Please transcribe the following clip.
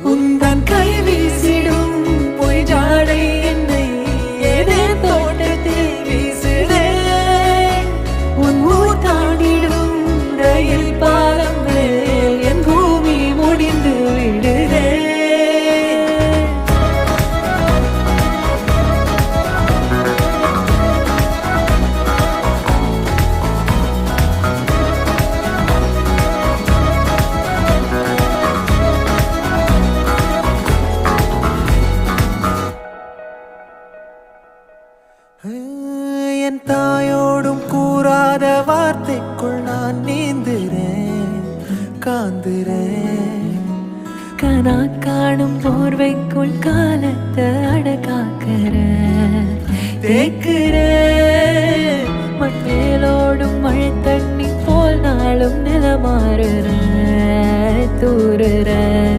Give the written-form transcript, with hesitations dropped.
உந்தன் கை வீசிடும் பொய் ஜாடை என்னை ஏதே தோட்டத்தில் வீசுதே. உன் ஊர் தாண்டிடும் ரயில் பாலம் மேல் என் பூமி முடிந்து விடுதே. என் தாயோடும் கூறாத வார்த்தைக்குள் நான் நீந்துறேன், காந்துறேன். கனா காணும் போர்வைக்குள் காலத்தை அடக்காக்கிற தேக்குற. மண்ணேலோடும் மழை தண்ணி போல் நாளும் நிலமாறுற தூறுற.